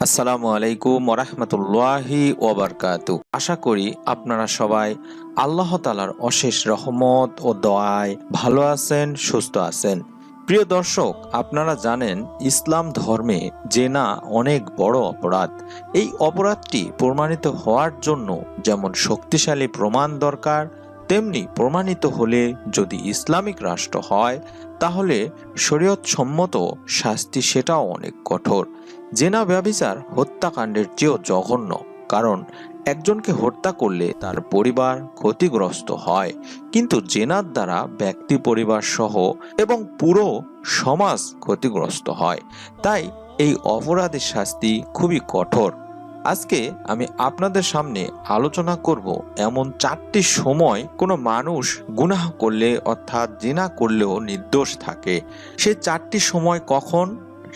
আসসালামু আলাইকুম ওরহমতুল্লাহি ওবারকাতু। আশা করি আপনারা সবাই আল্লাহ তাআলার অশেষ রহমত ও দয়ায় ভালো আছেন, সুস্থ আছেন। প্রিয় দর্শক, আপনারা জানেন ইসলাম ধর্মে জেনা অনেক বড় অপরাধ। এই অপরাধটি প্রমাণিত হওয়ার জন্য যেমন শক্তিশালী প্রমাণ দরকার, তেমনি প্রমাণিত হলে যদি ইসলামিক রাষ্ট্র হয় তাহলে শরীয়ত সম্মত শাস্তি সেটাও অনেক কঠোর। জেনা ব্যভিচার হত্যাকাণ্ডের চেয়েও জঘন্য, কারণ একজনকে হত্যা করলে তার পরিবার ক্ষতিগ্রস্ত হয়, কিন্তু জেনার দ্বারা ব্যক্তি পরিবার সহ এবং পুরো সমাজ ক্ষতিগ্রস্ত হয়। তাই এই অপরাধের শাস্তি খুবই কঠোর। আজকে আমি আপনাদের সামনে আলোচনা করব এমন 4টি সময় কোনো মানুষ গুনাহ করলে অর্থাৎ জিনা করলেও নির্দোষ থাকে। সেই 4টি সময় কখন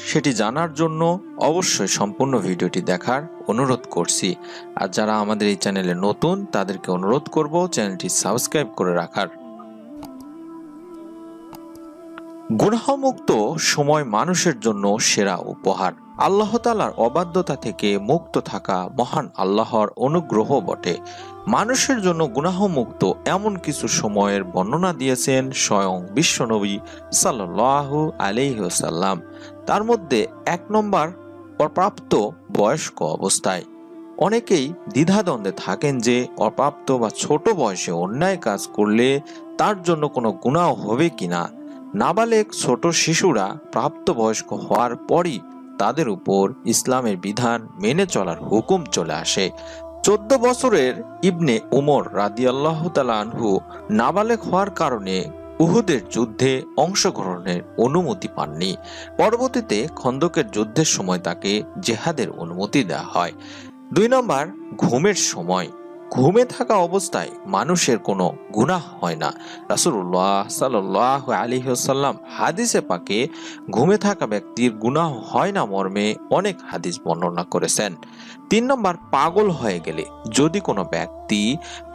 সেটি জানার জন্য অবশ্যই সম্পূর্ণ ভিডিওটি দেখার অনুরোধ করছি। আর যারা আমাদের এই চ্যানেলে নতুন তাদেরকে অনুরোধ করব চ্যানেলটি সাবস্ক্রাইব করে রাখার। গুনাহমুক্ত সময় মানুষের জন্য সেরা উপহার। আল্লাহ তাআলার অবাধ্যতা থেকে মুক্ত থাকা মহান আল্লাহর অনুগ্রহ বটে। মানুষের জন্য গুনাহমুক্ত এমন কিছু সময়ের বর্ণনা দিয়েছেন স্বয়ং বিশ্বনবী সাল্লাল্লাহু আলাইহি ওয়াসাল্লাম। তার মধ্যে 1 নম্বর, অপ্রাপ্ত বয়স্ক অবস্থায়। অনেকেই দ্বিধাদ্বন্দ্বে থাকেন যে অপ্রাপ্ত বা ছোট বয়সে অন্যায় কাজ করলে তার জন্য কোনো গুনাহ হবে কিনা। নাবালেগ ছোট শিশুরা প্রাপ্তবয়স্ক হওয়ার পরই তাদের উপর ইসলামের বিধান মেনে চলার হুকুম চলে আসে। 14 বছরের ইবনে উমর রাদিয়াল্লাহু তাআলা আনহু নাবালেগ হওয়ার কারণে উহুদের যুদ্ধে অংশগ্রহণের অনুমতি পাননি। পরবর্তীতে খন্দকের যুদ্ধের সময় তাকে জেহাদের অনুমতি দেওয়া হয়। 2 নম্বর, ঘুমের সময়। ঘুমে থাকা অবস্থায় মানুষের কোনো গুনাহ হয় না। রাসূলুল্লাহ সাল্লাল্লাহু আলাইহি ওয়াসাল্লাম হাদিসে পাকে ঘুমে থাকা ব্যক্তির গুনাহ হয় না মর্মে অনেক হাদিস বর্ণনা করেছেন। 3 নম্বর, পাগল হয়ে গেলে। যদি কোনো ব্যক্তি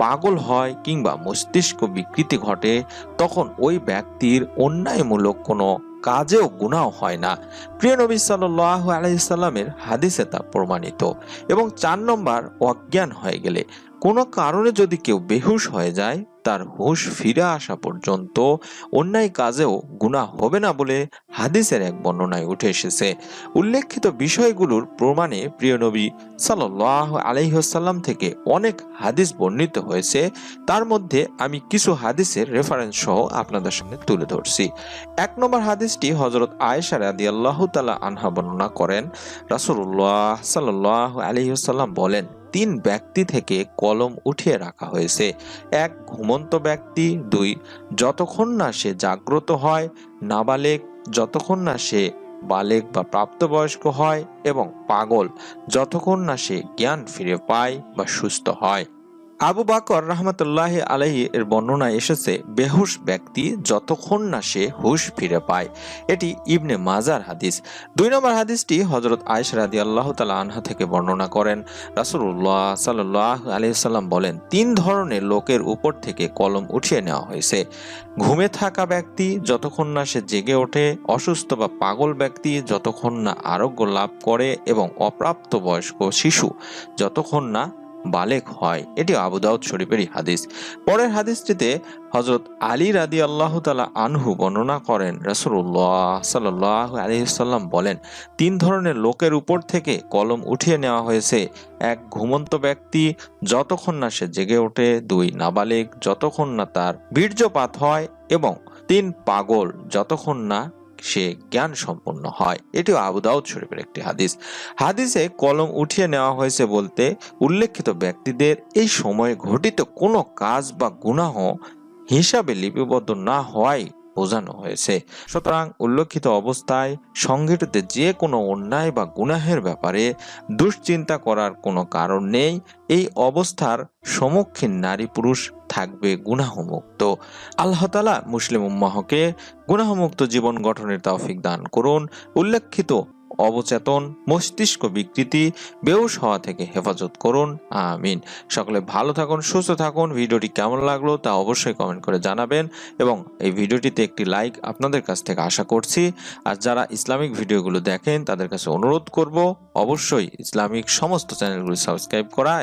পাগল হয় কিংবা মস্তিষ্ক বিকৃতি ঘটে তখন ওই ব্যক্তির অন্যায়মূলক কোনো কাজেও গুনাহ হয় না। প্রিয় নবী সাল্লাল্লাহু আলাইহি সাল্লামের হাদিসে তা প্রমাণিত। এবং 4 নম্বর, অজ্ঞান হয়ে গেলে। কোনো কারণে যদি কেউ বেহুশ হয়ে যায় তার হুঁশ ফিরে আসা পর্যন্ত অন্যায় কাজেও গুনাহ হবে না বলে হাদিসের এক বর্ণনায় উঠে এসেছে। উল্লেখিত বিষয়গুলোর প্রমাণে প্রিয় নবী সাল্লাল্লাহু আলাইহি ওয়াসাল্লাম থেকে অনেক হাদিস বর্ণিত হয়েছে। তার মধ্যে আমি কিছু হাদিসের রেফারেন্স সহ আপনাদের সামনে তুলে ধরছি। 1 নম্বর হাদিসটি হযরত আয়েশা রাদিয়াল্লাহু তাআলা আনহা বর্ণনা করেন। রাসূলুল্লাহ সাল্লাল্লাহু আলাইহি ওয়াসাল্লাম বলেন, 3 ব্যক্তি থেকে কলম উঠিয়ে রাখা হয়েছে। 1, ঘুমন্ত ব্যক্তি। 2, যতক্ষণ না সে জাগ্রত হয়। নাবালেগ, যতক্ষণ না সে বালেগ বা প্রাপ্তবয়স্ক হয়। এবং পাগল, যতক্ষণ না সে জ্ঞান ফিরে পায় বা সুস্থ হয়। আবু বকর রাহমাতুল্লাহি আলাইহি এর বর্ণনায় এসেছে বেহুশ ব্যক্তি যতক্ষণ না সে হুশ ফিরে পায়। এটি ইবনে মাজার হাদিস। 2 নম্বর হাদিসটি হযরত আয়েশা রাদিয়াল্লাহু তাআলা আনহা থেকে বর্ণনা করেন। রাসূলুল্লাহ সাল্লাল্লাহু আলাইহি সাল্লাম বলেন, 3 ধরনের লোকের উপর থেকে কলম উঠিয়ে নেওয়া হয়েছে। ঘুমে থাকা ব্যক্তি যতক্ষণ না সে জেগে ওঠে, অসুস্থ বা পাগল ব্যক্তি যতক্ষণ না আরোগ্য লাভ করে এবং অপ্রাপ্ত বয়স্ক শিশু যতক্ষণ না বালেগ হয়। এটি আবু দাউদ শরীফেরই হাদিস। পরের হাদিসটিতে হযরত আলী রাদিয়াল্লাহু তাআলা আনহু বর্ণনা করেন, রাসূলুল্লাহ সাল্লাল্লাহু আলাইহি সাল্লাম বলেন, 3 ধরনের লোকের উপর থেকে কলম উঠিয়ে নেওয়া হয়েছে। 1, ঘুমন্ত ব্যক্তি যতক্ষণ না সে জেগে ওঠে। 2, নাবালেগ যতক্ষণ না তার বীর্যপাত হয়। এবং 3, পাগল যতক্ষণ না সে জ্ঞান সম্পন্ন হয়। এটিও আবু দাউদ শরীফের একটি হাদিস। হাদিসে কলম উঠিয়ে নেওয়া হয়েছে বলতে উল্লেখিত ব্যক্তিদের এই সময়ে ঘটিত কোনো কাজ বা গুনাহ হিসাবে লিপিবদ্ধ না হওয়াই বোঝানো হয়েছে। সুতরাং উল্লেখিত অবস্থায় সংঘটিত যে কোনো অন্যায় বা গুনাহের ব্যাপারে দুশ্চিন্তা করার কোনো কারণ নেই। এই অবস্থার সম্মুখীন নারী পুরুষ থাকবে গুনাহমুক্ত। আল্লাহ তাআলা মুসলিম উম্মাহকে গুনাহমুক্ত জীবন গঠনের তৌফিক দান করুন। উল্লেখিত অবচেতন মস্তিষ্ক বিকৃতি বেহুশ হওয়া থেকে হেফাজত করুন। আমিন। সকলে ভালো থাকুন, সুস্থ থাকুন। ভিডিওটি কেমন লাগলো তা অবশ্যই কমেন্ট করে জানাবেন এবং এই ভিডিওটিতে একটি লাইক আপনাদের কাছ থেকে আশা করছি। আর যারা ইসলামিক ভিডিওগুলো দেখেন তাদের কাছে অনুরোধ করব অবশ্যই ইসলামিক সমস্ত চ্যানেলগুলি সাবস্ক্রাইব করা।